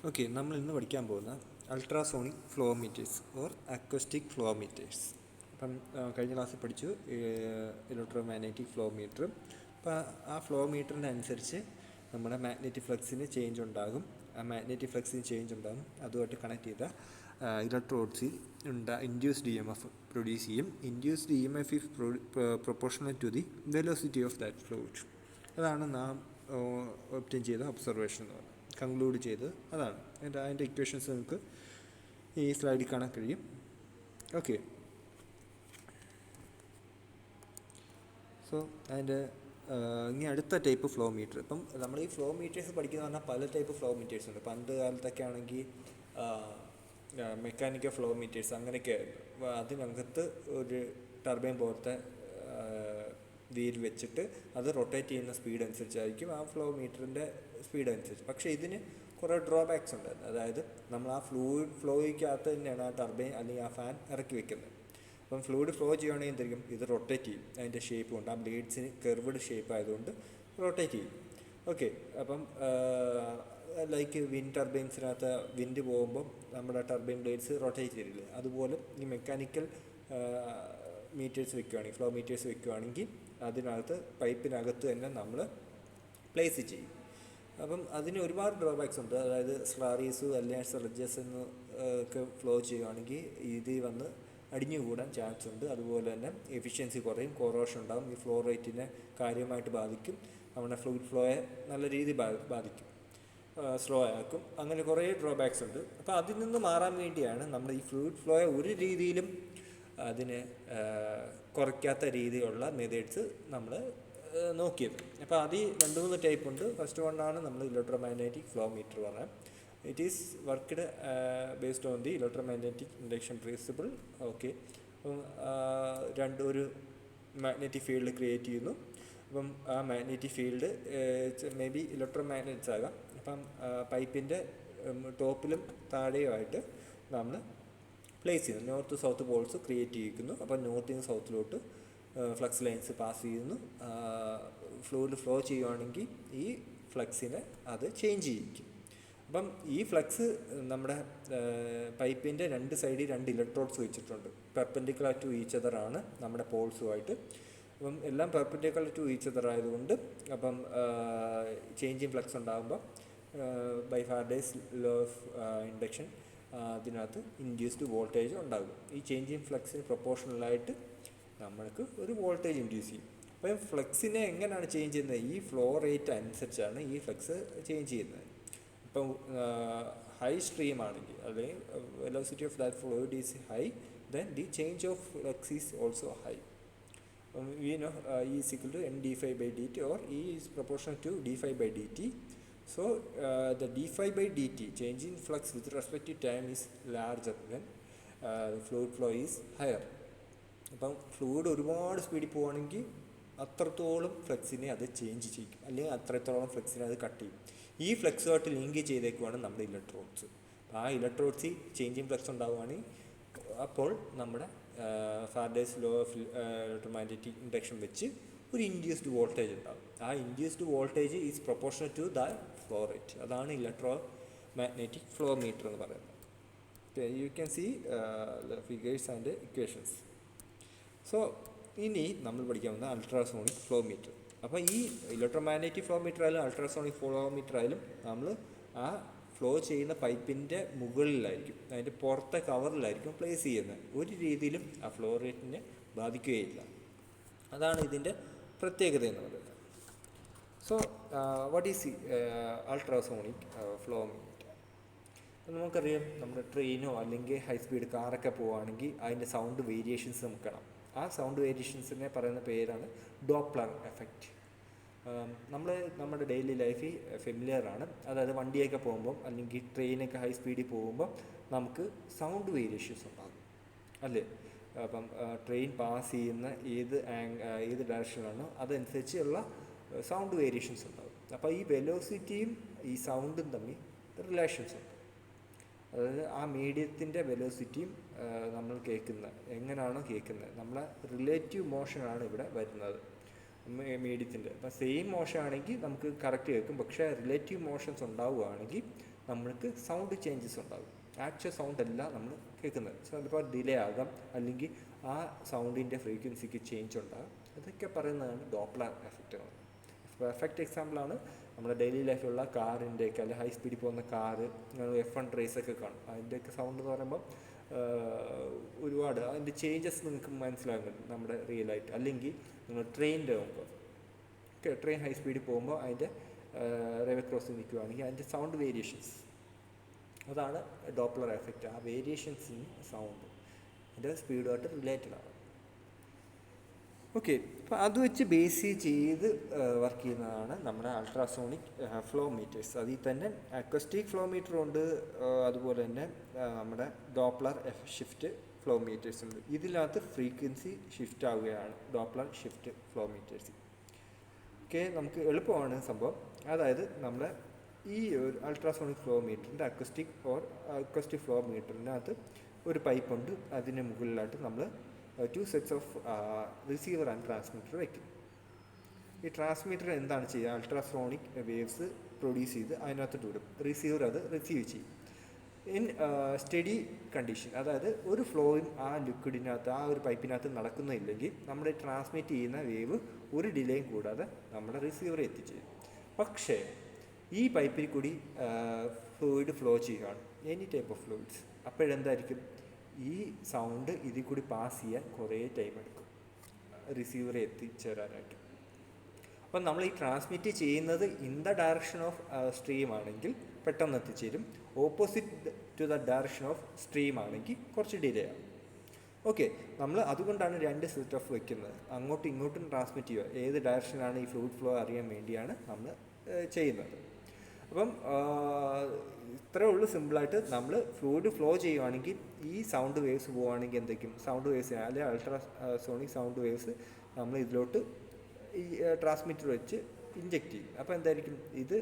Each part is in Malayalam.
ഓക്കെ, നമ്മൾ ഇന്ന് പഠിക്കാൻ പോകുന്ന അൾട്രാസോണിക് ഫ്ലോമീറ്റേഴ്സ് ഓർ അക്വസ്റ്റിക് ഫ്ലോമീറ്റേഴ്സ്. അപ്പം കഴിഞ്ഞ ക്ലാസ്സിൽ പഠിച്ചു ഇലക്ട്രോ മാഗ്നറ്റിക് ഫ്ലോമീറ്റർ. അപ്പോൾ ആ ഫ്ലോമീറ്ററിൻ്റെ അനുസരിച്ച് നമ്മുടെ മാഗ്നറ്റിക് ഫ്ലക്സിന് ചേഞ്ച് ഉണ്ടാകും. ആ മാഗ്നറ്റിക് ഫ്ലക്സിന് ചേഞ്ച് ഉണ്ടാകും. അതുമായിട്ട് കണക്ട് ചെയ്ത ഇലക്ട്രോഡ്സിൽ induced E M F produce ചെയ്യും. Induced E M F is proportional to the velocity of that fluid. അതാണ് നാം ഒബ്റ്റെയിൻ ചെയ്ത ഒബ്സർവേഷൻ എന്ന് പറയുന്നത്, കൺക്ലൂഡ് ചെയ്തത് അതാണ്. അതിൻ്റെ ഇക്വേഷൻസ് നിങ്ങൾക്ക് ഈ സ്ലൈഡിൽ കാണാൻ കഴിയും. ഓക്കെ, സോ അതിൻ്റെ ഇനി അടുത്ത ടൈപ്പ് ഫ്ലോ മീറ്റർ. ഇപ്പം നമ്മൾ ഈ ഫ്ലോ മീറ്റേഴ്സ് പഠിക്കുന്ന പറഞ്ഞാൽ പല ടൈപ്പ് ഫ്ലോ മീറ്റേഴ്സ് ഉണ്ട്. പണ്ട് കാലത്തൊക്കെ ആണെങ്കിൽ മെക്കാനിക്കൽ ഫ്ലോ മീറ്റേഴ്സ് അങ്ങനെയൊക്കെ ആയിരുന്നു. അതിനകത്ത് ഒരു ടർബൈൻ പോലത്തെ വീൽ വെച്ചിട്ട് അത് റൊട്ടേറ്റ് ചെയ്യുന്ന സ്പീഡ് അനുസരിച്ചായിരിക്കും ആ ഫ്ലോ മീറ്ററിൻ്റെ സ്പീഡ് അനുസരിച്ച്. പക്ഷേ ഇതിന് കുറേ ഡ്രോബാക്സ് ഉണ്ട്. അതായത് നമ്മൾ ആ ഫ്ലോയ്ക്കകത്ത് തന്നെയാണ് ആ ടർബൈൻ അല്ലെങ്കിൽ ആ ഫാൻ ഇറക്കി വെക്കുന്നത്. അപ്പം ഫ്ലൂയിഡ് ഫ്ലോ ചെയ്യുകയാണെങ്കിൽ എന്തായിരിക്കും, ഇത് റൊട്ടേറ്റ് ചെയ്യും. അതിൻ്റെ ഷേപ്പ് കൊണ്ട് ആ ബ്ലേഡ്സിന് കെർവ്ഡ് ഷേപ്പ് ആയതുകൊണ്ട് റൊട്ടേറ്റ് ചെയ്യും. ഓക്കെ, അപ്പം ലൈക്ക് വിൻഡ് ടർബൈൻസിനകത്ത് വിൻഡ് പോകുമ്പം നമ്മുടെ ടർബൈൻ ബ്ലേഡ്സ് റൊട്ടേറ്റ് ചെയ്തില്ലേ, അതുപോലെ ഈ മെക്കാനിക്കൽ മീറ്റേഴ്സ് വെക്കുകയാണെങ്കിൽ, ഫ്ലോ മീറ്റേഴ്സ് വെക്കുകയാണെങ്കിൽ അതിനകത്ത് പൈപ്പിനകത്ത് തന്നെ നമ്മൾ പ്ലേസ് ചെയ്യും. അപ്പം അതിന് ഒരുപാട് ഡ്രോബാക്സ് ഉണ്ട്. അതായത് സ്ലാറീസ് അല്ലെങ്കിൽ സർജസ് എന്ന് ഒക്കെ ഫ്ലോ ചെയ്യുകയാണെങ്കിൽ ഇതിൽ വന്ന് അടിഞ്ഞുകൂടാൻ ചാൻസ് ഉണ്ട്. അതുപോലെ തന്നെ എഫിഷ്യൻസി കുറയും, കൊറോഷൻ ഉണ്ടാകും, ഈ ഫ്ലോ റേറ്റിനെ കാര്യമായിട്ട് ബാധിക്കും, നമ്മുടെ ഫ്ലൂയിഡ് ഫ്ലോയെ നല്ല രീതിയിൽ ബാധിക്കും, സ്ലോ ആക്കും. അങ്ങനെ കുറേ ഡ്രോബാക്സ് ഉണ്ട്. അപ്പോൾ അതിൽ നിന്ന് മാറാൻ വേണ്ടിയാണ് നമ്മൾ ഈ ഫ്ലൂയിഡ് ഫ്ലോയെ ഒരു രീതിയിലും അതിനെ കുറയ്ക്കാത്ത രീതിയിലുള്ള മെത്തേഡ്സ് നമ്മൾ നോക്കിയത്. അപ്പോൾ അതിൽ 2-3 ടൈപ്പ് ഉണ്ട്. ഫസ്റ്റ് വണ്ണാണ് നമ്മൾ ഇലക്ട്രോ മാഗ്നറ്റിക് ഫ്ലോ മീറ്റർ പറഞ്ഞത്. It is worked based on the electromagnetic induction principle. Okay, അപ്പം ഒരു മാഗ്നറ്റിക് ഫീൽഡ് ക്രിയേറ്റ് ചെയ്യുന്നു. അപ്പം ആ magnetic field may be electromagnets ആകാം. അപ്പം പൈപ്പിൻ്റെ ടോപ്പിലും താഴെയുമായിട്ട് നമ്മൾ പ്ലേസ് ചെയ്യുന്നു. നോർത്ത് സൗത്ത് പോൾസ് ക്രിയേറ്റ് ചെയ്യിക്കുന്നു. അപ്പം നോർത്തിൽ നിന്ന് സൗത്തിലോട്ട് ഫ്ലക്സ് ലൈൻസ് പാസ് ചെയ്യുന്നു. ഫ്ലൂയിഡ് ഫ്ലോ ചെയ്യുകയാണെങ്കിൽ ഈ ഫ്ലക്സിനെ അത് ചേഞ്ച് ചെയ്യിക്കും. അപ്പം ഈ ഫ്ലക്സ് നമ്മുടെ പൈപ്പിൻ്റെ 2 സൈഡിൽ 2 ഇലക്ട്രോഡ്സ് വെച്ചിട്ടുണ്ട്. പെർപെൻഡിക്കുലർ ടു ഈച്ച് അതർ ആണ് നമ്മുടെ പോൾസുമായിട്ട്. അപ്പം എല്ലാം പെർപെൻഡിക്കുലർ ടു ഈച്ച് അതർ ആയതുകൊണ്ട് അപ്പം ചേഞ്ചിങ് ഫ്ലക്സ് ഉണ്ടാകുമ്പോൾ by Faraday's law of induction അതിനകത്ത് ഇൻഡ്യൂസ്ഡ് വോൾട്ടേജ് ഉണ്ടാകും. ഈ ചേഞ്ചിങ് ഫ്ലക്സിന് പ്രൊപ്പോർഷണലായിട്ട് നമ്മൾക്ക് ഒരു വോൾട്ടേജ് ഇൻഡ്യൂസ് ചെയ്യും. അപ്പം ഫ്ലക്സിനെ എങ്ങനെയാണ് ചേഞ്ച് ചെയ്യുന്നത്, ഈ ഫ്ലോ റേറ്റ് അനുസരിച്ചാണ് ഈ ഫ്ലക്സ് ചേഞ്ച് ചെയ്യുന്നത്. ഇപ്പം ഹൈ സ്ട്രീം ആണെങ്കിൽ അല്ലെങ്കിൽ velocity of that fluid is high, then the change of flux is also high. We know E is equal to n d phi by dt or E is proportional to d phi by dt. So the d phi by dt change in flux with respect to time is larger than fluid flow is higher. അപ്പം ഫ്ലൂയിഡ് ഒരുപാട് സ്പീഡിൽ പോവുകയാണെങ്കിൽ അത്രത്തോളം ഫ്ലക്സിനെ അത് ചേഞ്ച് ചെയ്യും, അല്ലെങ്കിൽ അത്രത്തോളം ഫ്ലക്സിനെ അത് കട്ട് ചെയ്യും. ഈ ഫ്ലക്സുമായിട്ട് ലിങ്ക് ചെയ്തേക്കുവാണ് നമ്മുടെ ഇലക്ട്രോഡ്സ്. ആ ഇലക്ട്രോഡ്സിൽ ചേഞ്ചിങ് ഫ്ലക്സ് ഉണ്ടാവുകയാണെങ്കിൽ അപ്പോൾ നമ്മുടെ Faraday's law of electromagnetic induction വെച്ച് ഒരു ഇൻഡ്യൂസ്ഡ് വോൾട്ടേജ് ഉണ്ടാകും. ആ induced voltage is proportional to the flow rate. അതാണ് ഇലക്ട്രോ മാഗ്നറ്റിക് ഫ്ലോ മീറ്റർ എന്ന് പറയുന്നത്. You can see the figures and equations. So ഇനി നമ്മൾ പഠിക്കാൻ പോകുന്ന അൾട്രാസോണിക് ഫ്ലോ മീറ്റർ. അപ്പോൾ ഈ ഇലക്ട്രോ മാഗ്നറ്റിക് ഫ്ലോ മീറ്റർ ആയാലും അൾട്രാസോണിക് ഫ്ലോ മീറ്റർ ആയാലും നമ്മൾ ആ ഫ്ലോ ചെയ്യുന്ന പൈപ്പിൻ്റെ മുകളിലായിരിക്കും, അതിൻ്റെ പുറത്തെ കവറിലായിരിക്കും പ്ലേസ് ചെയ്യുന്നത്. ഒരു രീതിയിലും ആ ഫ്ലോ റേറ്റിനെ ബാധിക്കുകയില്ല. അതാണ് ഇതിൻ്റെ പ്രത്യേകത എന്ന് പറയുന്നത്. So what is ultrasonic flow metre? നമുക്കറിയാം, നമ്മുടെ ട്രെയിനോ അല്ലെങ്കിൽ ഹൈ സ്പീഡ് കാറൊക്കെ പോവുകയാണെങ്കിൽ അതിൻ്റെ സൗണ്ട് വേരിയേഷൻസ് നമുക്ക് കാണാം. ആ സൗണ്ട് വേരിയേഷൻസിനെ പറയുന്ന പേരാണ് ഡോപ്ലർ എഫക്റ്റ്. നമ്മുടെ ഡെയിലി ലൈഫിൽ ഫെമിലിയറാണ്. അതായത് വണ്ടിയൊക്കെ പോകുമ്പം അല്ലെങ്കിൽ ട്രെയിനൊക്കെ ഹൈ സ്പീഡിൽ പോകുമ്പം നമുക്ക് സൗണ്ട് വേരിയേഷൻസ് ഉണ്ടാകും അല്ലേ. അപ്പം ട്രെയിൻ പാസ് ചെയ്യുന്ന ഏത് ഡയറക്ഷനിലാണോ അതനുസരിച്ചുള്ള സൗണ്ട് വേരിയേഷൻസ് ഉണ്ടാകും. അപ്പോൾ ഈ വെലോസിറ്റിയും ഈ സൗണ്ടും തമ്മിൽ റിലേഷൻസ് ഉണ്ട്. അതായത് ആ മീഡിയത്തിൻ്റെ വെലോസിറ്റിയും നമ്മൾ എങ്ങനെയാണോ കേൾക്കുന്നത്, നമ്മളെ റിലേറ്റീവ് മോഷനാണ് ഇവിടെ വരുന്നത് മീഡിയത്തിൻ്റെ. അപ്പം സെയിം മോഷൻ ആണെങ്കിൽ നമുക്ക് കറക്റ്റ് കേൾക്കും. പക്ഷേ റിലേറ്റീവ് മോഷൻസ് ഉണ്ടാവുകയാണെങ്കിൽ നമ്മൾക്ക് സൗണ്ട് ചേഞ്ചസ് ഉണ്ടാകും. ആക്ച്വൽ സൗണ്ട് അല്ല നമ്മൾ കേൾക്കുന്നത്. ചിലപ്പോൾ ഡിലേ ആകാം, അല്ലെങ്കിൽ ആ സൗണ്ടിൻ്റെ ഫ്രീക്വൻസിക്ക് ചേഞ്ച് ഉണ്ടാകും. അതൊക്കെ പറയുന്നതാണ് ഡോപ്ലർ എഫക്റ്റ്. പെർഫെക്റ്റ് എക്സാമ്പിളാണ് നമ്മുടെ ഡെയിലി ലൈഫിലുള്ള കാറിൻ്റെയൊക്കെ, അല്ലെങ്കിൽ ഹൈ സ്പീഡിൽ പോകുന്ന കാറ്, F1 റേസൊക്കെ കാണും. അതിൻ്റെയൊക്കെ സൗണ്ട് എന്ന് പറയുമ്പോൾ ഒരുപാട് അതിൻ്റെ ചേഞ്ചസ് നിങ്ങൾക്ക് മനസ്സിലാകുന്നുണ്ട് നമ്മുടെ റിയലായിട്ട്. അല്ലെങ്കിൽ നിങ്ങൾ ട്രെയിനിൻ്റെ പോകുമ്പോൾ, ട്രെയിൻ ഹൈ സ്പീഡിൽ പോകുമ്പോൾ അതിൻ്റെ റെയിൽവേ ക്രോസിൽ നിൽക്കുകയാണെങ്കിൽ അതിൻ്റെ സൗണ്ട് വേരിയേഷൻസ്, അതാണ് ഡോപ്ലർ എഫക്റ്റ്. ആ വേരിയേഷൻസ് ഇൻ സൗണ്ട് അതിൻ്റെ സ്പീഡുമായിട്ട് റിലേറ്റഡ് ആണ്. ഓക്കെ, അപ്പോൾ അത് വെച്ച് ബേസ് ചെയ്ത് വർക്ക് ചെയ്യുന്നതാണ് നമ്മുടെ അൾട്രാസോണിക് ഫ്ലോ മീറ്റേഴ്സ്. അതിൽ തന്നെ അക്വസ്റ്റിക് ഫ്ലോ മീറ്റർ ഉണ്ട്, അതുപോലെ തന്നെ നമ്മുടെ ഡോപ്ലർ ഷിഫ്റ്റ് ഫ്ലോ മീറ്റേഴ്സ് ഉണ്ട്. ഇതിനകത്ത് ഫ്രീക്വൻസി ഷിഫ്റ്റ് ആവുകയാണ് Doppler shift flow meters. Okay, നമുക്ക് എളുപ്പമാണ് സംഭവം. അതായത് നമ്മുടെ ഈ ഒരു അൾട്രാസോണിക് ഫ്ലോ മീറ്ററിൻ്റെ അക്വസ്റ്റിക് ഫ്ലോ മീറ്ററിനകത്ത് ഒരു പൈപ്പുണ്ട്. അതിന് മുകളിലായിട്ട് നമ്മൾ 2 sets of receiver and transmitter വയ്ക്കും. ഈ ട്രാൻസ്മിറ്റർ എന്താണ് ചെയ്യുക? അൾട്രാസോണിക് വേവ്സ് പ്രൊഡ്യൂസ് ചെയ്ത് അതിനകത്തോട്ട് വിടും. റിസീവർ അത് റിസീവ് ചെയ്യും. ഇൻ സ്റ്റഡി കണ്ടീഷൻ, അതായത് ഒരു ഫ്ലോയും ആ ലിക്വിഡിനകത്ത്, ആ ഒരു പൈപ്പിനകത്ത് നടക്കുന്നില്ലെങ്കിൽ നമ്മുടെ ട്രാൻസ്മിറ്റ് ചെയ്യുന്ന വേവ് ഒരു ഡിലേയും കൂടാതെ നമ്മുടെ റിസീവറെ എത്തിച്ചേരും. പക്ഷേ ഈ പൈപ്പിൽ കൂടി ഫ്ലൂയിഡ് ഫ്ലോ ചെയ്യുകയാണ്, എനി ടൈപ്പ് ഓഫ് ഫ്ലൂയിഡ്സ്. അപ്പോഴെന്തായിരിക്കും? ഈ സൗണ്ട് ഇതിൽ കൂടി പാസ് ചെയ്യാൻ കുറേ ടൈം എടുക്കും റിസീവറെ എത്തിച്ചേരാനായിട്ട്. അപ്പം നമ്മൾ ഈ ട്രാൻസ്മിറ്റ് ചെയ്യുന്നത് in the direction of stream ആണെങ്കിൽ പെട്ടെന്ന് എത്തിച്ചേരും. Opposite to the direction of stream ആണെങ്കിൽ കുറച്ച് ഡിലേ ആകും. ഓക്കെ, നമ്മൾ അതുകൊണ്ടാണ് 2 സെറ്റ് ഓഫ് വയ്ക്കുന്നത്. അങ്ങോട്ടും ഇങ്ങോട്ടും ട്രാൻസ്മിറ്റ് ചെയ്യുക, ഏത് ഡയറക്ഷനാണ് ഈ ഫ്ലൂയിഡ് ഫ്ലോ അറിയാൻ വേണ്ടിയാണ് നമ്മൾ ചെയ്യുന്നത്. അപ്പം ഇത്രയേ ഉള്ളൂ സിമ്പിളായിട്ട്. നമ്മൾ ഫ്ലൂയിഡ് ഫ്ലോ ചെയ്യുകയാണെങ്കിൽ ഈ സൗണ്ട് വേവ്സ് പോവുകയാണെങ്കിൽ എന്തൊക്കെയും സൗണ്ട് വേവ്സ്, അല്ലെങ്കിൽ അൾട്രാസോണിക് സൗണ്ട് വേവ്സ് നമ്മൾ ഇതിലോട്ട് ഈ ട്രാൻസ്മിറ്റർ വെച്ച് ഇഞ്ചെക്റ്റ് ചെയ്യും. അപ്പോൾ എന്തായിരിക്കും? ഇത്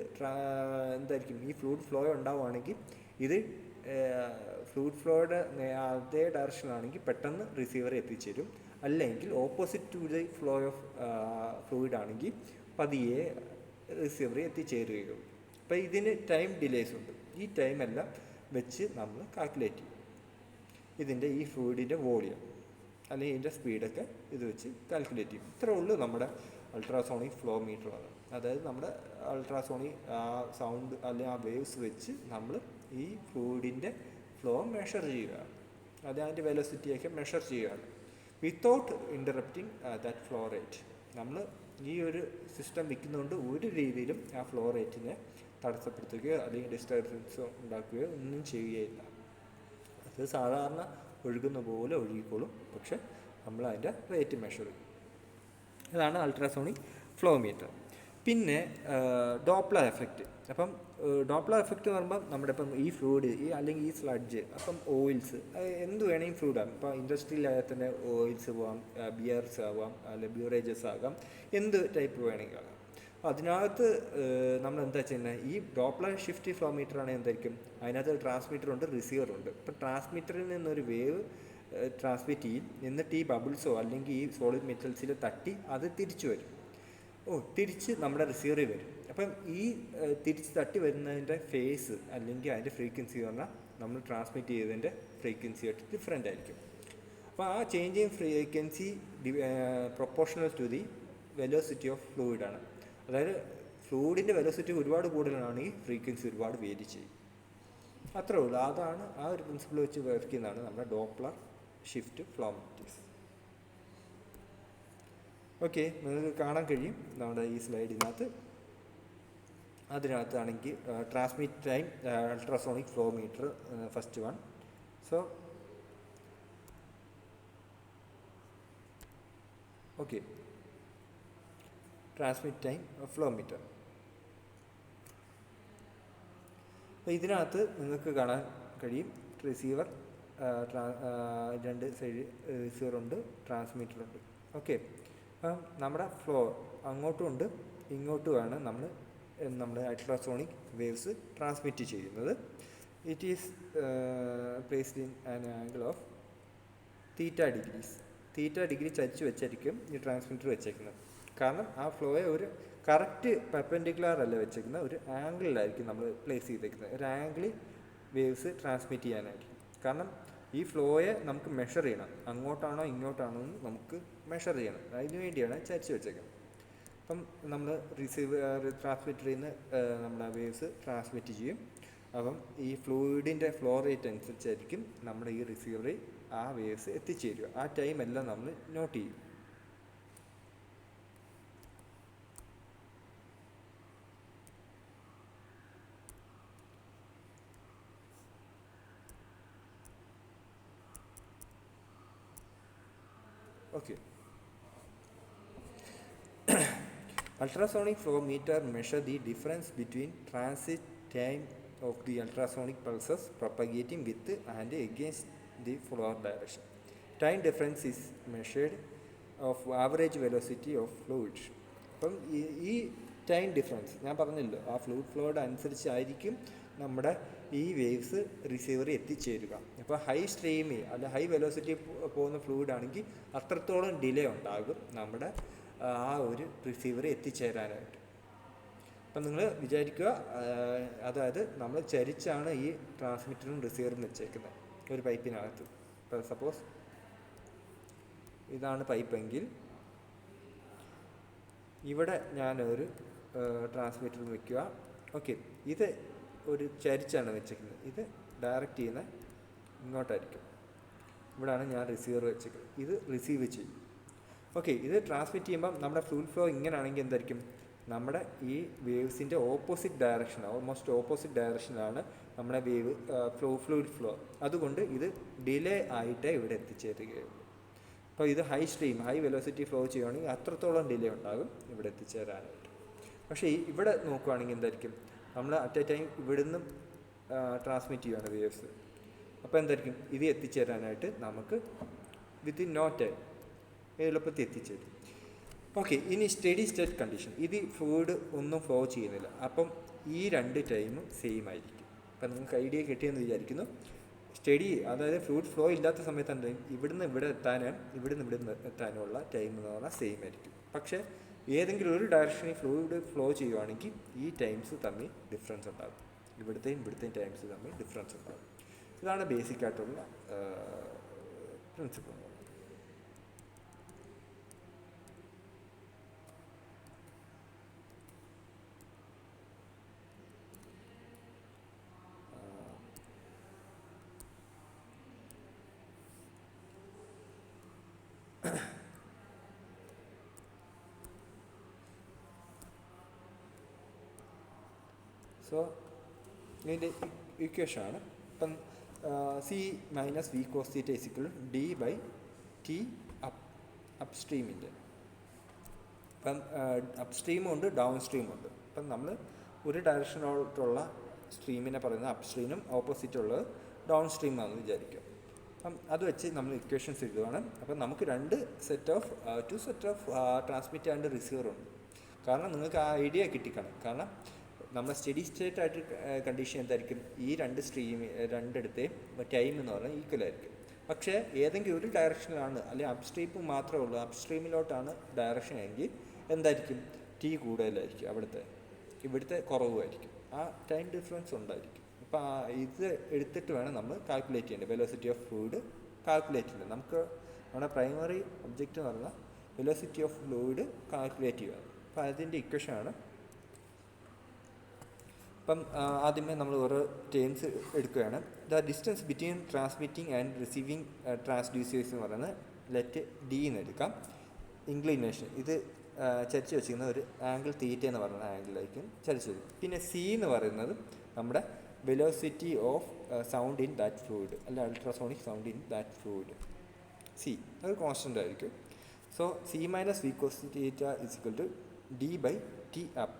എന്തായിരിക്കും? ഈ ഫ്ലൂയിഡ് ഫ്ലോ ഉണ്ടാവുകയാണെങ്കിൽ ഇത് ഫ്ലൂയിഡ് ഫ്ലോയുടെ അതേ ഡയറക്ഷനാണെങ്കിൽ പെട്ടെന്ന് റിസീവറെ എത്തിച്ചേരും. അല്ലെങ്കിൽ opposite to the flow of fluid ആണെങ്കിൽ പതിയെ റിസീവറെ എത്തിച്ചേരുകയുള്ളൂ. അപ്പോൾ ഇതിന് ടൈം ഡിലേസ് ഉണ്ട്. ഈ ടൈമെല്ലാം വെച്ച് നമ്മൾ കാൽക്കുലേറ്റ് ചെയ്യും. ഇതിൻ്റെ ഈ ഫ്ലൂയിഡിൻ്റെ വോളിയം അല്ലെങ്കിൽ ഇതിൻ്റെ സ്പീഡൊക്കെ ഇത് വെച്ച് കാൽക്കുലേറ്റ് ചെയ്യും. ഇത്രേ ഉള്ളൂ നമ്മുടെ അൾട്രാസോണിക് ഫ്ലോ മീറ്റർ. അതായത് നമ്മുടെ അൾട്രാസോണിക് സൗണ്ട് അല്ലെങ്കിൽ ആ വേവ്സ് വെച്ച് നമ്മൾ ഈ ഫ്ലൂയിഡിൻ്റെ ഫ്ലോ മെഷർ ചെയ്യുക, അത് അതിൻ്റെ വെലോസിറ്റിയൊക്കെ മെഷർ ചെയ്യുകയാണ് വിത്തൗട്ട് ഇൻ്ററപ്റ്റിംഗ് ദാറ്റ് ഫ്ലോ റേറ്റ്. നമ്മൾ ഈ ഒരു സിസ്റ്റം വയ്ക്കുന്നതുകൊണ്ട് ഒരു രീതിയിലും ആ ഫ്ലോ റേറ്റിനെ തടസ്സപ്പെടുത്തുകയോ അല്ലെങ്കിൽ ഡിസ്റ്റർബൻസോ ഉണ്ടാക്കുകയോ ഒന്നും ചെയ്യുകയില്ല. അത് സാധാരണ ഒഴുകുന്ന പോലെ ഒഴുകിക്കോളും, പക്ഷെ നമ്മൾ അതിൻ്റെ റേറ്റ് മെഷർ ചെയ്യും. അതാണ് അൾട്രാസോണിക് ഫ്ലോ മീറ്റർ. പിന്നെ ഡോപ്ലർ എഫക്റ്റ്. അപ്പം ഡോപ്ലർ എഫക്റ്റ് എന്ന് പറയുമ്പോൾ നമ്മുടെ ഇപ്പം ഈ ഫ്ലൂയിഡ് അല്ലെങ്കിൽ ഈ സ്ലഡ്ജ്, അപ്പം ഓയിൽസ്, എന്ത് വേണമെങ്കിൽ ഫ്ലൂയിഡ് ആകും. ഇപ്പോൾ ഇൻഡസ്ട്രിയിലായാൽ തന്നെ ഓയിൽസ് പോകാം, ബിയർസ് ആവാം, അല്ലെങ്കിൽ ബ്യൂറേജസ് ആകാം, എന്ത് ടൈപ്പ് വേണമെങ്കിൽ ആകാം. അതിനകത്ത് നമ്മൾ എന്താ ചെയ്യുന്നത്? ഈ ഡോപ്ലർ ഷിഫ്റ്റ് ഫ്ലോ മീറ്റർ ആണെങ്കിൽ എന്തായിരിക്കും? അതിനകത്ത് ട്രാൻസ്മിറ്ററുണ്ട്, റിസീവറുണ്ട്. ഇപ്പം ട്രാൻസ്മിറ്ററിൽ നിന്നൊരു വേവ് ട്രാൻസ്മിറ്റ് ചെയ്യും, എന്നിട്ട് ഈ ബബിൾസോ അല്ലെങ്കിൽ ഈ സോളിഡ് മെറ്റൽസിൽ തട്ടി അത് തിരിച്ചു വരും. തിരിച്ച് നമ്മുടെ റിസീവറിൽ വരും. അപ്പം ഈ തിരിച്ച് തട്ടി വരുന്നതിൻ്റെ ഫേസ് അല്ലെങ്കിൽ അതിൻ്റെ ഫ്രീക്വൻസി എന്ന് പറഞ്ഞാൽ നമ്മൾ ട്രാൻസ്മിറ്റ് ചെയ്തതിൻ്റെ ഫ്രീക്വൻസിയായിട്ട് ഡിഫറെൻ്റ് ആയിരിക്കും. അപ്പോൾ ആ changing frequency proportional to the velocity of ഫ്ലൂയിഡാണ്. അതായത് ഫ്ലൂയിഡിൻ്റെ വെലോസിറ്റി ഒരുപാട് കൂടുതലാണെങ്കിൽ ഫ്രീക്വൻസി ഒരുപാട് വേരി ചെയ്യും. അത്രേ ഉള്ളൂ. അതാണ് ആ ഒരു പ്രിൻസിപ്പിൾ വെച്ച് വർക്ക് ചെയ്യുന്നതാണ് നമ്മുടെ Doppler shift flow meters. Okay, നിങ്ങൾക്ക് കാണാൻ കഴിയും നമ്മുടെ ഈ സ്ലൈഡിനകത്ത്. അതിനകത്താണെങ്കിൽ transmit time ultrasonic flow meter first one. So okay, transmit time flow meter. അപ്പോൾ ഇതിനകത്ത് നിങ്ങൾക്ക് കാണാൻ കഴിയും റിസീവർ, 2 സൈഡ് റിസീവറുണ്ട്, ട്രാൻസ്മിറ്ററുണ്ട്. ഓക്കെ, അപ്പം നമ്മുടെ ഫ്ലോ അങ്ങോട്ടും ഉണ്ട് ഇങ്ങോട്ടുമാണ് നമ്മൾ നമ്മുടെ അൾട്രാസോണിക് വേവ്സ് ട്രാൻസ്മിറ്റ് ചെയ്യുന്നത്. It is placed in an angle of θ degree ചരിച്ച് വെച്ചായിരിക്കും ഈ ട്രാൻസ്മിറ്റർ വെച്ചേക്കുന്നത്. കാരണം ആ ഫ്ലോയെ ഒരു കറക്റ്റ് പെർപെൻഡിക്കുലർ അല്ല വെച്ചേക്കുന്നത്, ഒരു ആംഗിളിലായിരിക്കും നമ്മൾ പ്ലേസ് ചെയ്തേക്കുന്നത്. ഒരു ആംഗിളിൽ വേവ്സ് ട്രാൻസ്മിറ്റ് ചെയ്യാനായിരിക്കും. കാരണം ഈ ഫ്ലോയെ നമുക്ക് മെഷർ ചെയ്യണം, അങ്ങോട്ടാണോ ഇങ്ങോട്ടാണോ എന്ന് നമുക്ക് മെഷർ ചെയ്യണം. അതിന് വേണ്ടിയാണ് ചരിച്ച് വെച്ചേക്കുന്നത്. അപ്പം നമ്മൾ ട്രാൻസ്മിറ്ററിൽ നിന്ന് നമ്മുടെ വേവ്സ് ട്രാൻസ്മിറ്റ് ചെയ്യും. അപ്പം ഈ ഫ്ലൂയിഡിൻ്റെ ഫ്ലോ റേറ്റ് അനുസരിച്ചായിരിക്കും നമ്മുടെ ഈ റിസീവറിൽ ആ വേവ്സ് എത്തിച്ചേരുക. ആ ടൈം എല്ലാം നമ്മൾ നോട്ട് ചെയ്യും. Okay. Ultrasonic flow meter measure the difference between transit time of the ultrasonic pulses propagating with and against the flow direction. Time difference is measured of average velocity of fluid. അപ്പം ഈ ടൈം ഡിഫറൻസ് ഞാൻ പറഞ്ഞല്ലോ, ആ ഫ്ലൂയിഡ് ഫ്ലോയുടെ അനുസരിച്ചായിരിക്കും നമ്മുടെ ഈ വേവ്സ് റിസീവറിൽ എത്തിച്ചേരുക. അപ്പോൾ ഹൈ സ്ട്രീമിൽ അല്ല ഹൈ വെലോസിറ്റി പോകുന്ന ഫ്ലൂയിഡ് ആണെങ്കിൽ അത്രത്തോളം ഡിലേ ഉണ്ടാകും നമ്മുടെ ആ ഒരു റിസീവറിൽ എത്തിച്ചേരാനായിട്ട്. അപ്പം നിങ്ങൾ വിചാരിക്കുക, അതായത് നമ്മൾ ചരിച്ചാണ് ഈ ട്രാൻസ്മിറ്ററും റിസീവറും വെച്ചേക്കുന്നത് ഒരു പൈപ്പിനകത്ത്. ഇപ്പോൾ സപ്പോസ് ഇതാണ് പൈപ്പെങ്കിൽ ഇവിടെ ഞാനൊരു ട്രാൻസ്മിറ്റർ വയ്ക്കുക. ഓക്കെ, ഇത് ഒരു ചരിച്ചാണ് വെച്ചേക്കുന്നത്. ഇത് ഡയറക്റ്റ് ചെയ്യുന്ന ഇങ്ങോട്ടായിരിക്കും. ഇവിടെയാണ് ഞാൻ റിസീവർ വെച്ചേക്കുന്നത്. ഇത് റിസീവ് ചെയ്യും. ഓക്കെ, ഇത് ട്രാൻസ്മിറ്റ് ചെയ്യുമ്പം നമ്മുടെ ഫ്ലൂയിഡ് ഫ്ലോ ഇങ്ങനെയാണെങ്കിൽ എന്തായിരിക്കും, നമ്മുടെ ഈ വേവ്സിൻ്റെ ഓപ്പോസിറ്റ് ഡയറക്ഷൻ, ഓൾമോസ്റ്റ് ഓപ്പോസിറ്റ് ഡയറക്ഷനാണ് നമ്മുടെ വേവ് ഫ്ലൂയിഡ് ഫ്ലോ. അതുകൊണ്ട് ഇത് ഡിലേ ആയിട്ടേ ഇവിടെ എത്തിച്ചേരുകയുള്ളൂ. അപ്പോൾ ഇത് high stream high velocity flow ചെയ്യുകയാണെങ്കിൽ അത്രത്തോളം ഡിലേ ഉണ്ടാകും ഇവിടെ എത്തിച്ചേരാനായിട്ട്. പക്ഷേ ഇവിടെ നോക്കുകയാണെങ്കിൽ എന്തായിരിക്കും, നമ്മൾ അറ്റ് എ ടൈം ഇവിടുന്ന് ട്രാൻസ്മിറ്റ് ചെയ്യുകയാണ് വേവ്സ്. അപ്പോൾ എന്തായിരിക്കും, ഇത് എത്തിച്ചേരാനായിട്ട് നമുക്ക് വിത്തിൻ നോ ടൈം എളുപ്പത്തിൽ എത്തിച്ചേരും. ഓക്കെ, ഇനി സ്റ്റഡി സ്റ്റേറ്റ് കണ്ടീഷൻ. ഇത് ഫ്ലൂയിഡ് ഒന്നും ഫ്ലോ ചെയ്യുന്നില്ല. അപ്പം ഈ രണ്ട് ടൈമും സെയിം ആയിരിക്കും. അപ്പം നിങ്ങൾക്ക് ഐഡിയ കിട്ടിയെന്ന് വിചാരിക്കുന്നു. സ്റ്റഡി, അതായത് ഫ്ലൂയിഡ് ഫ്ലോ ഇല്ലാത്ത സമയത്ത് എന്താ, ഇവിടുന്ന് ഇവിടെ എത്താനും ഇവിടുന്ന് എത്താനുമുള്ള ടൈം എന്ന് പറഞ്ഞാൽ സെയിം ആയിരിക്കും. പക്ഷേ ഏതെങ്കിലും ഒരു ഡയറക്ഷനിൽ ഫ്ലൂയിഡ് ഫ്ലോ ചെയ്യുവാണെങ്കിൽ ഈ ടൈംസ് തമ്മിൽ ഡിഫറൻസ് ഉണ്ടാകും. ഇവിടുത്തെയും ടൈംസ് തമ്മിൽ ഡിഫറൻസ് ഉണ്ടാകും. ഇതാണ് ബേസിക് ആയിട്ടുള്ള പ്രിൻസിപ്പിൾ. സോ ഇതിൻ്റെ ഇക്വേഷനാണ്. ഇപ്പം C minus V cos theta is equal D by T up സ്ട്രീമിൻ്റെ. ഇപ്പം അപ്പ് സ്ട്രീമും ഉണ്ട് ഡൗൺ സ്ട്രീമും ഉണ്ട്. ഇപ്പം നമ്മൾ ഒരു ഡയറക്ഷനോട്ടുള്ള സ്ട്രീമിനെ പറയുന്നത് അപ്പ് സ്ട്രീമും ഓപ്പോസിറ്റുള്ളത് ഡൗൺ സ്ട്രീമാണെന്ന് വിചാരിക്കും. അപ്പം അത് വെച്ച് നമ്മൾ ഇക്വേഷൻസ് എഴുതുകയാണ്. അപ്പം നമുക്ക് two set of transmit and receiver ഉണ്ട്. കാരണം നിങ്ങൾക്ക് ആ ഐഡിയ കിട്ടിക്കണം. കാരണം നമ്മൾ സ്റ്റഡി സ്റ്റേറ്റ് ആയിട്ട് കണ്ടീഷൻ എന്തായിരിക്കും, ഈ രണ്ടിടത്തെയും ടൈം എന്ന് പറഞ്ഞാൽ ഈക്വൽ ആയിരിക്കും. പക്ഷേ ഏതെങ്കിലും ഒരു ഡയറക്ഷനിലാണ്, അല്ലെങ്കിൽ അപ്പ് സ്ട്രീം മാത്രമേ ഉള്ളൂ, അപ്പ് സ്ട്രീമിലോട്ടാണ് ഡയറക്ഷൻ എങ്കിൽ എന്തായിരിക്കും, ടി കൂടുതലായിരിക്കും, ഇവിടുത്തെ കുറവുമായിരിക്കും. ആ ടൈം ഡിഫറൻസ് ഉണ്ടായിരിക്കും. അപ്പോൾ ഇത് എടുത്തിട്ട് വേണം നമ്മൾ കാൽക്കുലേറ്റ് ചെയ്യേണ്ടത്. വെലോസിറ്റി ഓഫ് ഫ്ലൂയിഡ് കാൽക്കുലേറ്റ് ചെയ്യേണ്ടത് നമുക്ക് നമ്മുടെ പ്രൈമറി ഒബ്ജക്റ്റ് എന്ന് പറഞ്ഞാൽ വെലോസിറ്റി ഓഫ് ഫ്ലൂയിഡ് കാൽക്കുലേറ്റ് ചെയ്യുക. അപ്പോൾ അതിൻ്റെ ഇക്വേഷനാണ്. അപ്പം ആദ്യമേ നമ്മൾ ഓരോ ടേംസ് എടുക്കുകയാണ്. The distance between transmitting and receiving transducers എന്ന് പറയുന്നത് ലെറ്റ് ഡി എന്ന് എടുക്കാം. ഇൻക്ലിനേഷൻ, ഇത് ചരിച്ച് വെച്ചിരിക്കുന്ന ഒരു ആംഗിൾ തീറ്റ എന്ന് പറയുന്ന ആംഗിളിലായിരിക്കും ചരിച്ച് വരും. പിന്നെ സി എന്ന് പറയുന്നത് നമ്മുടെ velocity of sound in that fluid, അല്ല ultrasonic sound in that fluid. C അത് കോൺസ്റ്റൻ്റ് ആയിരിക്കും. So C minus V cos theta is equal to D by T up.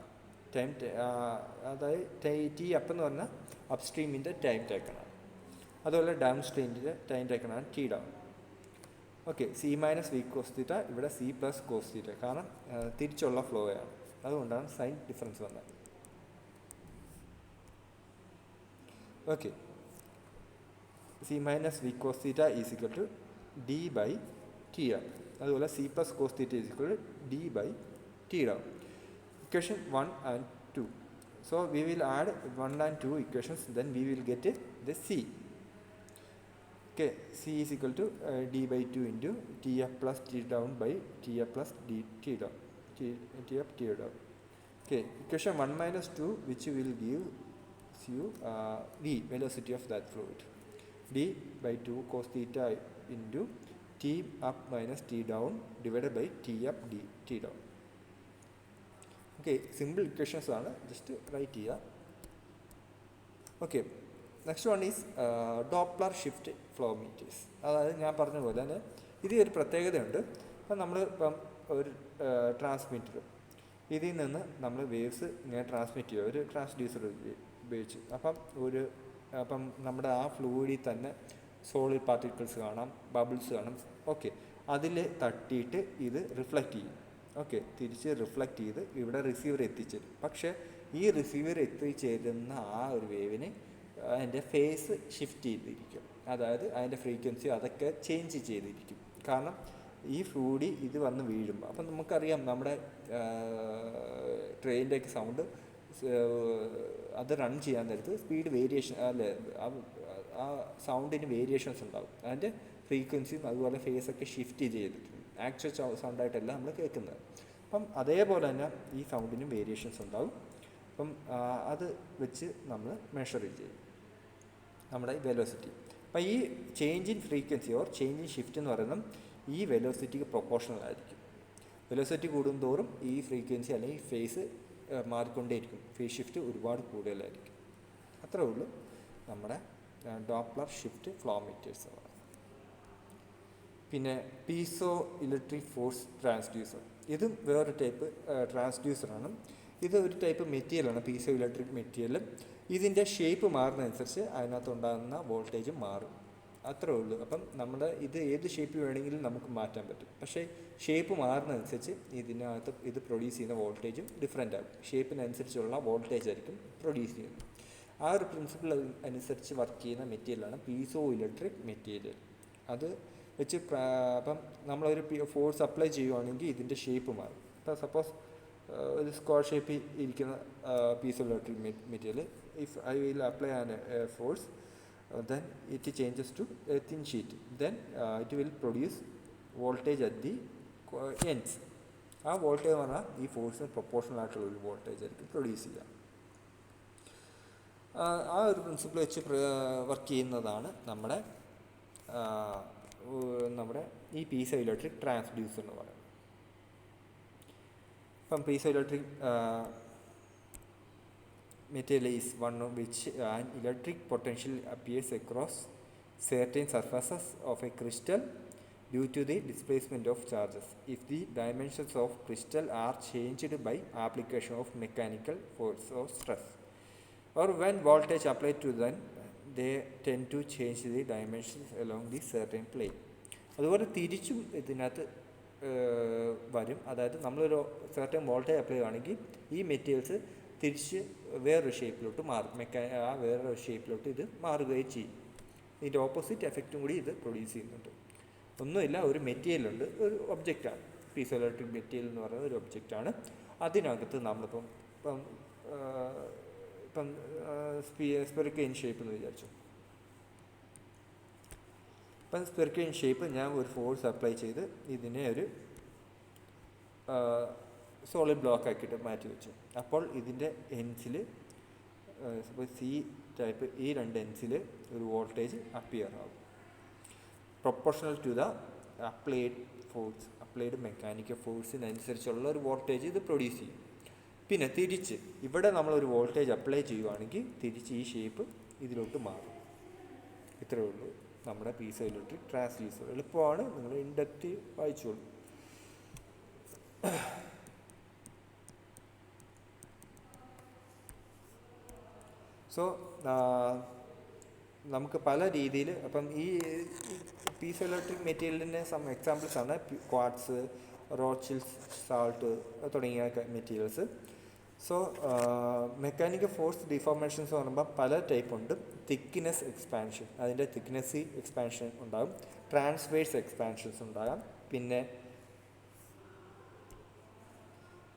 അതായത് ടി അപ്പ് എന്ന് പറഞ്ഞാൽ അപ്പ് സ്ട്രീമിൻ്റെ ടൈം ടേക്കണാണ്. അതുപോലെ ഡൗൺ സ്ട്രീമിൻ്റെ ടൈം ടേക്കണാണ് T down. Okay, C minus V cos theta, ഇവിടെ സി പ്ലസ് കോസ് തീറ്റ, കാരണം തിരിച്ചുള്ള ഫ്ലോയാണ്, അതുകൊണ്ടാണ് സൈൻ ഡിഫറൻസ് വന്നത്. Okay, C minus V cos theta is equal to D by T up. അതുപോലെ C plus cos theta is equal to D by T down. equation 1 and 2. So we will add 1 and 2 equations, then we will get the C. Okay, C is equal to d by 2 into T up plus T down by T up plus T down. T up T down. Okay, equation 1 minus 2, which will give you the velocity of that fluid. D by 2 cos theta into T up minus T down divided by T up T down. Okay, simple equations are just write here. Okay, next one is Doppler shift flow meters. അതായത് ഞാൻ പറഞ്ഞ പോലെ തന്നെ ഇത് ഒരു പ്രത്യേകതയുണ്ട്. അപ്പം നമ്മൾ ഇപ്പം ഒരു ട്രാൻസ്മിറ്റർ, ഇതിൽ നിന്ന് നമ്മൾ വേവ്സ് ഇങ്ങനെ ട്രാൻസ്മിറ്റ് ചെയ്യുക ഒരു ട്രാൻസ്ഡ്യൂസർ ഉപയോഗിച്ച്. അപ്പം നമ്മുടെ ആ ഫ്ലൂയിഡിൽ തന്നെ സോളിഡ് പാർട്ടിക്കിൾസ് കാണാം, ബബിൾസ് കാണാം. ഓക്കെ, അതിൽ തട്ടിയിട്ട് ഇത് റിഫ്ലക്റ്റ് ചെയ്യും. ഓക്കെ, തിരിച്ച് റിഫ്ലക്റ്റ് ചെയ്ത് ഇവിടെ റിസീവർ എത്തിച്ചേരും. പക്ഷേ ഈ റിസീവർ എത്തിച്ചേരുന്ന ആ ഒരു വേവിന് അതിൻ്റെ ഫേസ് ഷിഫ്റ്റ് ചെയ്തിരിക്കും. അതായത് അതിൻ്റെ ഫ്രീക്വൻസി അതൊക്കെ ചേഞ്ച് ചെയ്തിരിക്കും. കാരണം ഈ ഫ്ലൂയിഡ് ഇത് വന്ന് വീഴുമ്പോൾ, അപ്പം നമുക്കറിയാം നമ്മുടെ ട്രെയിനിൻ്റെയൊക്കെ സൗണ്ട് അത് റൺ ചെയ്യാൻ നേരത്ത് സ്പീഡ് വേരിയേഷൻ അല്ലേ, ആ സൗണ്ടിന് വേരിയേഷൻസ് ഉണ്ടാകും. അതിൻ്റെ ഫ്രീക്വൻസിയും അതുപോലെ ഫേസൊക്കെ ഷിഫ്റ്റ് ചെയ്തിട്ടുണ്ട്. ആക്ച്വൽ സൗണ്ടായിട്ടല്ല നമ്മൾ കേൾക്കുന്നത്. അപ്പം അതേപോലെ തന്നെ ഈ സൗണ്ടിനും വേരിയേഷൻസ് ഉണ്ടാകും. അപ്പം അത് വെച്ച് നമ്മൾ മെഷർ ചെയ്യും നമ്മുടെ വെലോസിറ്റി. അപ്പം ഈ change in frequency or change in shift എന്ന് പറയുന്നത് ഈ വെലോസിറ്റിക്ക് പ്രൊപ്പോർഷണൽ ആയിരിക്കും. വെലോസിറ്റി കൂടുന്തോറും ഈ ഫ്രീക്വൻസി അല്ലെങ്കിൽ ഫേസ് മാറിക്കൊണ്ടേയിരിക്കും. ഫേസ് ഷിഫ്റ്റ് ഒരുപാട് കൂടുതലായിരിക്കും. അത്രേ ഉള്ളൂ നമ്മുടെ ഡോപ്ലർ ഷിഫ്റ്റ് ഫ്ലോ മീറ്റേഴ്സ്. പിന്നെ പീസോ ഇലക്ട്രിക് ഫോഴ്സ് ട്രാൻസ്ഡ്യൂസർ, ഇതും വേറൊരു ടൈപ്പ് ട്രാൻസ്ഡ്യൂസറാണ്. ഇത് ഒരു ടൈപ്പ് മെറ്റീരിയലാണ്, പീസോ ഇലക്ട്രിക് മെറ്റീരിയൽ. ഇതിൻ്റെ ഷേപ്പ് മാറുന്നതനുസരിച്ച് അതിനകത്തുണ്ടാകുന്ന വോൾട്ടേജ് മാറും. അത്രേ ഉള്ളൂ. അപ്പം നമ്മുടെ ഇത് ഏത് ഷേപ്പ് വേണമെങ്കിലും നമുക്ക് മാറ്റാൻ പറ്റും. പക്ഷേ ഷേപ്പ് മാറുന്നതനുസരിച്ച് ഇതിനകത്ത് ഇത് പ്രൊഡ്യൂസ് ചെയ്യുന്ന വോൾട്ടേജും ഡിഫറെൻ്റ് ആകും. ഷേപ്പിനനുസരിച്ചുള്ള വോൾട്ടേജ് ആയിരിക്കും പ്രൊഡ്യൂസ് ചെയ്യുന്നത്. ആ ഒരു പ്രിൻസിപ്പിൾ അനുസരിച്ച് വർക്ക് ചെയ്യുന്ന മെറ്റീരിയലാണ് പീസോ ഇലക്ട്രിക് മെറ്റീരിയൽ. അത് വെച്ച് അപ്പം നമ്മളൊരു ഫോഴ്സ് അപ്ലൈ ചെയ്യുവാണെങ്കിൽ ഇതിൻ്റെ ഷേപ്പ് മാറും. ഇപ്പോൾ സപ്പോസ് ഒരു സ്ക്വയർ ഷേപ്പിൽ ഇരിക്കുന്ന piezo electric material, if I will apply an force, then it changes to a thin sheet, then it will produce voltage at the ends. ആ വോൾട്ടേജ് എന്ന് പറഞ്ഞാൽ ഈ ഫോഴ്സിന് പ്രൊപ്പോർഷണൽ ആയിട്ടുള്ള ഒരു വോൾട്ടേജ് ആയിരിക്കും പ്രൊഡ്യൂസ് ചെയ്യുക. ആ ഒരു പ്രിൻസിപ്പിൾ വെച്ച് വർക്ക് ചെയ്യുന്നതാണ് നമ്മുടെ ഈ പീസോ ഇലക്ട്രിക് ട്രാൻസ്ഡ്യൂസർ എന്ന് പറയുന്നത്. ഇപ്പം piezo electric material is one of which an electric potential appears across certain surfaces of a crystal due to the displacement of charges. If the dimensions of crystal are changed by application of mechanical force or stress, or when voltage applied to them, they tend to change the dimensions along the certain plane. അതുപോലെ തിരിച്ചും ഇതിനകത്ത് വരും. അതായത് നമ്മളൊരു certain voltage അപ്ലൈ ചെയ്യുകയാണെങ്കിൽ ഈ മെറ്റീരിയൽസ് തിരിച്ച് വേറൊരു ഷേപ്പിലോട്ട് മാറും. ആ വേറൊരു ഷേപ്പിലോട്ട് ഇത് മാറുകയും ചെയ്യും. ഇതിൻ്റെ ഓപ്പോസിറ്റ് എഫക്റ്റും കൂടി ഇത് പ്രൊഡ്യൂസ് ചെയ്യുന്നുണ്ട്. ഒന്നുമില്ല, ഒരു മെറ്റീരിയലുണ്ട്, ഒരു ഒബ്ജക്റ്റാണ്. പീസോ ഇലക്ട്രിക് മെറ്റീരിയൽ എന്ന് പറയുന്ന ഒരു ഒബ്ജക്റ്റാണ്. അതിനകത്ത് നമ്മളിപ്പം സ്പെറിക്കൽ ഷേപ്പ് എന്ന് വിചാരിച്ചു. ഇപ്പം സ്പെറിക്കൽ ഷേപ്പ് ഞാൻ ഒരു ഫോഴ്സ് അപ്ലൈ ചെയ്ത് ഇതിനെ ഒരു സോളിഡ് ബ്ലോക്ക് ആക്കിയിട്ട് മാറ്റി വെച്ചു. അപ്പോൾ ഇതിൻ്റെ എൻസിൽ സപ്പോസ് സി ടൈപ്പ് ഈ രണ്ട് എൻസിൽ ഒരു വോൾട്ടേജ് അപ്പിയർ ആകും. Proportional to the applied mechanical ഫോഴ്സിനനുസരിച്ചുള്ള ഒരു വോൾട്ടേജ് ഇത് പ്രൊഡ്യൂസ് ചെയ്യും. പിന്നെ തിരിച്ച് ഇവിടെ നമ്മളൊരു വോൾട്ടേജ് അപ്ലൈ ചെയ്യുവാണെങ്കിൽ തിരിച്ച് ഈ ഷേപ്പ് ഇതിലോട്ട് മാറും. ഇത്രയേ ഉള്ളൂ നമ്മുടെ പീസോ ഇലക്ട്രിക് ട്രാൻസ്ഡ്യൂസർ. എളുപ്പമാണ്, നിങ്ങൾ ഇൻഡക്റ്റ് വായിച്ചോളൂ. സോ നമുക്ക് പല രീതിയിൽ അപ്പം ഈ പീസോ ഇലക്ട്രിക് മെറ്റീരിയലിൻ്റെ സം എക്സാമ്പിൾസാണ് ക്വാർട്സ്, റോച്ചിൽസ് സാൾട്ട് തുടങ്ങിയ materials. So mechanical force deformations എന്ന് പറയുമ്പോൾ പല ടൈപ്പ് ഉണ്ട്. തിക്നെസ് എക്സ്പാൻഷൻ, അതിൻ്റെ തിക്നെസ് എക്സ്പാൻഷൻ ഉണ്ടാകും. ട്രാൻസ്വേഴ്സ് എക്സ്പാൻഷൻസ് ഉണ്ടാകാം. പിന്നെ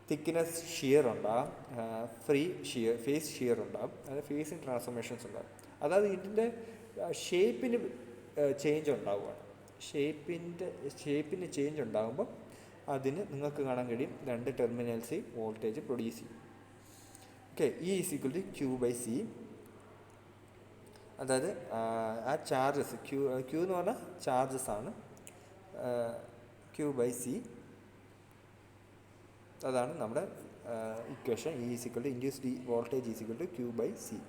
തിക്നെസ് ഷിയർ ഉണ്ടാകും, ഫ്രീ ഷിയർ, ഫേസ് ഷിയർ ഉണ്ടാകും, അതായത് ഫേസിന് ട്രാൻസ്ഫോർമേഷൻസ് ഉണ്ടാകും. അതായത് ഇതിൻ്റെ ഷേപ്പിന് ചേഞ്ച് ഉണ്ടാവുകയാണ്. ഷേപ്പിന് ചേഞ്ച് ഉണ്ടാകുമ്പോൾ അതിന് നിങ്ങൾക്ക് കാണാൻ കഴിയും രണ്ട് ടെർമിനൽസിൽ വോൾട്ടേജ് പ്രൊഡ്യൂസ് ചെയ്യും. Okay, E is equal to Q by C. അതായത് ആ ചാർജസ് ക്യൂ എന്ന് പറഞ്ഞാൽ ചാർജസ് ആണ്, ക്യൂ ബൈ സി. അതാണ് നമ്മുടെ equation. E is equal to induced voltage is equal to Q by C.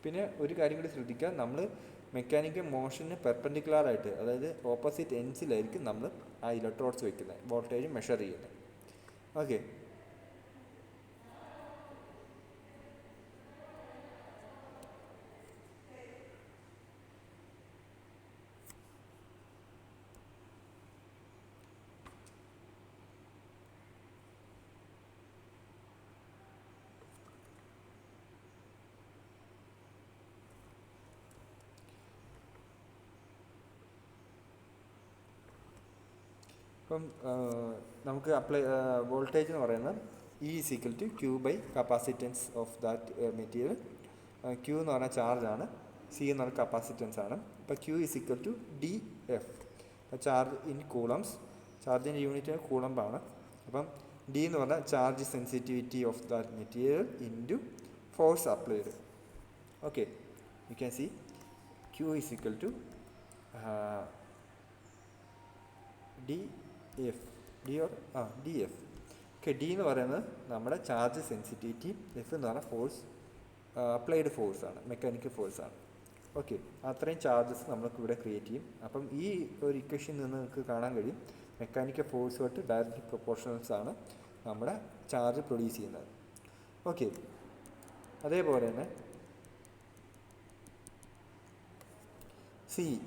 പിന്നെ ഒരു കാര്യം കൂടി ശ്രദ്ധിക്കുക, നമ്മൾ മെക്കാനിക്കൽ മോഷന് പെർപെൻഡിക്കുലറായിട്ട്, അതായത് ഓപ്പോസിറ്റ് എൻഡ്സിലായിരിക്കും നമ്മൾ ആ ഇലക്ട്രോഡ്സ് വയ്ക്കുന്നത്, വോൾട്ടേജ് മെഷർ ചെയ്യുന്നത്. ഓക്കെ, ഇപ്പം നമുക്ക് വോൾട്ടേജ് എന്ന് പറയുന്നത് E is equal to Q by capacitance of that material. Q എന്ന് പറഞ്ഞാൽ ചാർജാണ്, സി എന്ന് പറഞ്ഞാൽ കപ്പാസിറ്റൻസ് ആണ്. അപ്പോൾ Q is equal to D F, charge in coulombs, ചാർജിൻ്റെ യൂണിറ്റ് കൂളംബാണ്. അപ്പം ഡി എന്ന് പറഞ്ഞാൽ charge sensitivity of that material into force applied. Okay, you can see Q is equal to D F, D F. Okay, D എന്ന് പറയുന്നത് നമ്മുടെ ചാർജ് സെൻസിറ്റിവിറ്റി, എഫ് എന്ന് പറഞ്ഞാൽ ഫോഴ്സ്, അപ്ലൈഡ് ഫോഴ്സ് ആണ്, മെക്കാനിക്കൽ ഫോഴ്സ് ആണ്. ഓക്കെ, അത്രയും ചാർജസ് നമ്മൾക്ക് ഇവിടെ ക്രിയേറ്റ് ചെയ്യും. അപ്പം ഈ ഒരു ഇക്വേഷനിൽ നിന്ന് നിങ്ങൾക്ക് കാണാൻ കഴിയും മെക്കാനിക്കൽ ഫോഴ്സുമായിട്ട് ഡയറക്റ്റ്ലി പ്രൊപ്പോർഷണൽസ് ആണ് നമ്മുടെ ചാർജ് പ്രൊഡ്യൂസ് ചെയ്യുന്നത്. ഓക്കെ, അതേപോലെ തന്നെ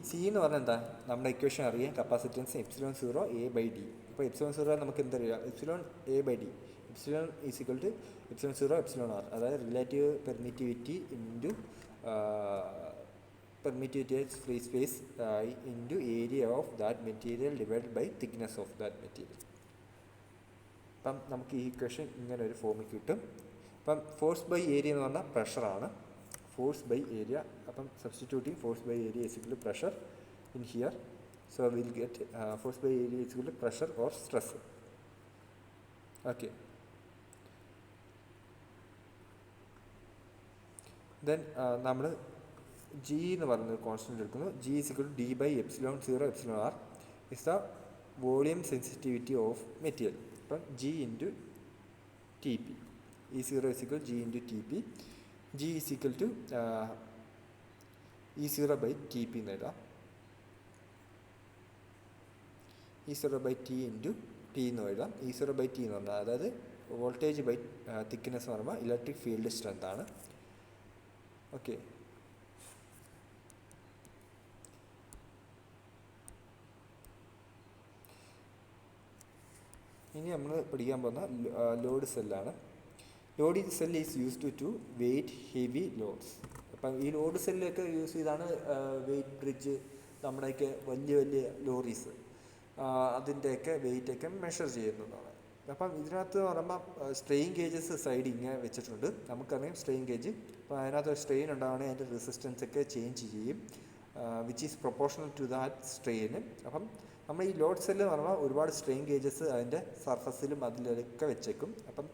സി എന്ന് പറഞ്ഞാൽ എന്താ, നമ്മുടെ ഇക്വേഷൻ അറിയാം, capacitance epsilon 0 A by D. അപ്പോൾ എപ്സിലോൺ 0 നമുക്ക് എന്തറിയാം, epsilon A by D, epsilon is equal to epsilon 0 epsilon R, അതായത് relative permittivity into permittivity free space into area of that material divide by thickness of that material. അപ്പം നമുക്ക് ഈ ഇക്വേഷൻ ഇങ്ങനെ ഒരു ഫോമിൽ കിട്ടും. അപ്പം ഫോഴ്സ് ബൈ ഏരിയ എന്ന് പറഞ്ഞാൽ പ്രഷറാണ്, ഫോഴ്സ് ബൈ ഏരിയ. അപ്പം substituting force by area is equal to pressure in here, so will get force by area is equal to pressure or stress. Okay, then നമ്മൾ ജി എന്ന് പറയുന്നത് കോൺസ്റ്റൻറ്റ് എടുക്കുന്നു. G is equal to D by epsilon 0 epsilon R is the volume sensitivity of material. അപ്പം G into T P, E0 is equal to G into Tp. G is equal to E0 by Tp എന്ന് എഴുതാം. E0 by T into T എന്ന് എഴുതാം. E0 by T എന്ന് പറഞ്ഞാൽ അതായത് വോൾട്ടേജ് ബൈ തിക്നെസ് എന്ന് പറയുമ്പോൾ ഇലക്ട്രിക് ഫീൽഡ് സ്ട്രെങ്ത് ആണ്. ഓക്കെ, ഇനി നമ്മൾ പഠിക്കാൻ പോകുന്ന ലോഡ് സെല്ലാണ്. Load cell is used to weight heavy loads. അപ്പം ഈ ലോഡ് സെല്ലൊക്കെ യൂസ് ചെയ്താണ് വെയ്റ്റ് ബ്രിഡ്ജ്, നമ്മുടെയൊക്കെ വലിയ വലിയ ലോറീസ് അതിൻ്റെയൊക്കെ വെയ്റ്റൊക്കെ മെഷർ ചെയ്യുന്നതാണ്. അപ്പം ഇതിനകത്ത് പറയുമ്പോൾ സ്ട്രെയിൻ ഗേജസ് സൈഡ് ഇങ്ങനെ വെച്ചിട്ടുണ്ട്. നമുക്കറിയാം സ്ട്രെയിൻ ഗേജ്, അപ്പോൾ അതിനകത്ത് സ്ട്രെയിൻ ഉണ്ടാവുകയാണെങ്കിൽ അതിൻ്റെ റെസിസ്റ്റൻസ് ഒക്കെ ചേഞ്ച് ചെയ്യും, which is proportional to that സ്ട്രെയിന്. അപ്പം നമ്മൾ ഈ ലോഡ് സെല്ല് എന്ന് പറഞ്ഞാൽ ഒരുപാട് സ്ട്രെയിൻ ഗേജസ് അതിൻ്റെ സർഫസിലും അതിലൊക്കെ വെച്ചേക്കും. അപ്പം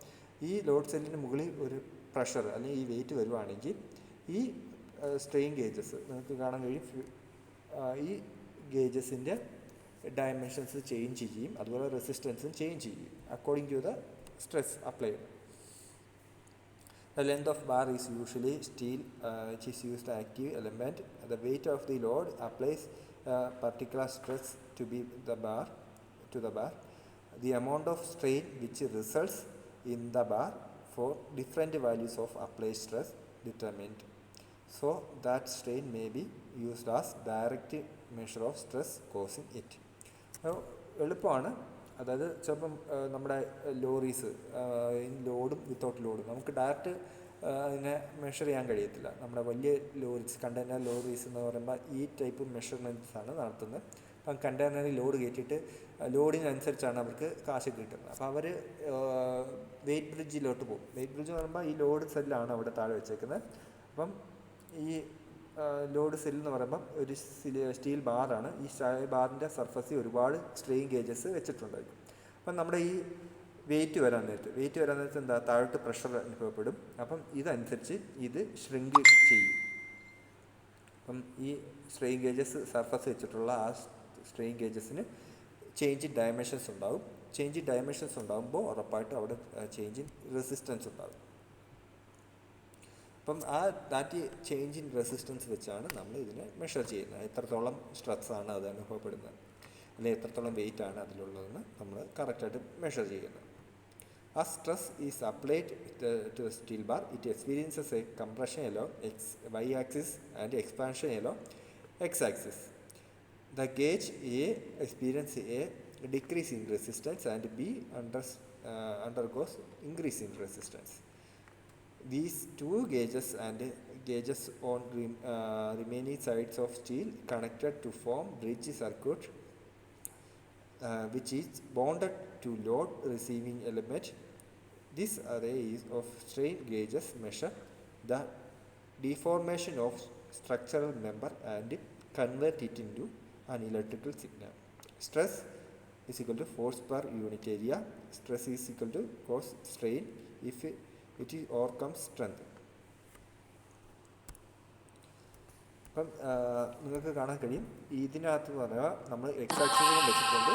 ഈ ലോഡ് സെല്ലിന് മുകളിൽ ഒരു പ്രഷർ അല്ലെങ്കിൽ ഈ വെയിറ്റ് വരുവാണെങ്കിൽ ഈ സ്ട്രെയിൻ ഗേജസ് നിങ്ങൾക്ക് കാണാൻ കഴിയും, ഈ ഗേജസിൻ്റെ ഡയമെൻഷൻസ് ചേഞ്ച് ചെയ്യും, അതുപോലെ റെസിസ്റ്റൻസും ചേഞ്ച് ചെയ്യും according to the stress applied. The length of bar is usually steel, which is used active element. The weight of the load applies particular stress to the bar. The amount of strain which results in the bar for different values of applied stress determined. So that strain may be used as direct measure of stress causing it. എളുപ്പമാണ്. അതായത് ചിലപ്പം നമ്മുടെ ലോറീസ് ലോഡും വിത്തൗട്ട് ലോഡും നമുക്ക് ഡയറക്റ്റ് അതിനെ മെഷർ ചെയ്യാൻ കഴിയത്തില്ല. നമ്മുടെ വലിയ ലോറീസ് കണ്ടെയ്നർ ലോറീസ് എന്ന് പറയുമ്പോൾ ഈ ടൈപ്പ് മെഷർമെൻറ്റ്സാണ് നടത്തുന്നത്. അപ്പം കണ്ടെയ്നറിൽ ലോഡ് കയറ്റിയിട്ട് ലോഡിനനുസരിച്ചാണ് അവർക്ക് കാശ് കിട്ടുന്നത്. അപ്പോൾ അവർ വെയ്റ്റ് ബ്രിഡ്ജിലോട്ട് പോകും. വെയ്റ്റ് ബ്രിഡ്ജ് എന്ന് പറയുമ്പോൾ ഈ ലോഡ് സെല്ലാണ് അവിടെ താഴെ വെച്ചേക്കുന്നത്. അപ്പം ഈ ലോഡ് സെല്ല് എന്ന് പറയുമ്പം ഒരു സ്റ്റീൽ ബാറാണ്. ഈ ബാറിൻ്റെ സർഫസിൽ ഒരുപാട് സ്ട്രെയിൻ ഗേജസ് വെച്ചിട്ടുണ്ടായിരിക്കും. അപ്പം നമ്മുടെ ഈ വെയിറ്റ് വരാൻ നേരത്ത് എന്താ താഴോട്ട് പ്രഷർ അനുഭവപ്പെടും. അപ്പം ഇതനുസരിച്ച് ഇത് ഷ്രിങ്ക് ചെയ്യും. അപ്പം ഈ സ്ട്രെയിൻ ഗേജസ് സർഫസ് വെച്ചിട്ടുള്ള ആ സ്ട്രെയിൻ ഗേജസിന് ചേഞ്ച് ഇൻ ഡയമെൻഷൻസ് ഉണ്ടാകും. ചേഞ്ച് ഇൻ ഡയമെൻഷൻസ് ഉണ്ടാകുമ്പോൾ ഉറപ്പായിട്ടും അവിടെ ചേഞ്ച് ഇൻ റെസിസ്റ്റൻസ് ഉണ്ടാകും. അപ്പം ആ ദാറ്റ് ചേഞ്ച് ഇൻ റെസിസ്റ്റൻസ് വെച്ചാണ് നമ്മൾ ഇതിനെ മെഷർ ചെയ്യുന്നത്. എത്രത്തോളം സ്ട്രെസ്സാണ് അത് അനുഭവപ്പെടുന്നത്, അല്ലെങ്കിൽ എത്രത്തോളം വെയിറ്റ് ആണ് അതിലുള്ളതെന്ന് നമ്മൾ കറക്റ്റായിട്ട് മെഷർ ചെയ്യുന്നത്. ആ stress is applied to the steel bar. It experiences a compression along y axis and expansion along x axis. The gauge A experience a decrease in resistance and B undergoes increase in resistance. These two gauges and gauges on remaining sides of steel connected to form bridge circuit which is bonded to load receiving element. This array of strain gauges measure the deformation of structural member and convert it into an electrical signal. Stress is equal to force per unit area. Stress is equal to cos strain if it overcomes strength. അപ്പം നിങ്ങൾക്ക് കാണാൻ കഴിയും ഇതിനകത്ത് പറഞ്ഞാൽ നമ്മൾ എക്സ് ആക്സിസും വെച്ചിട്ടുണ്ട്,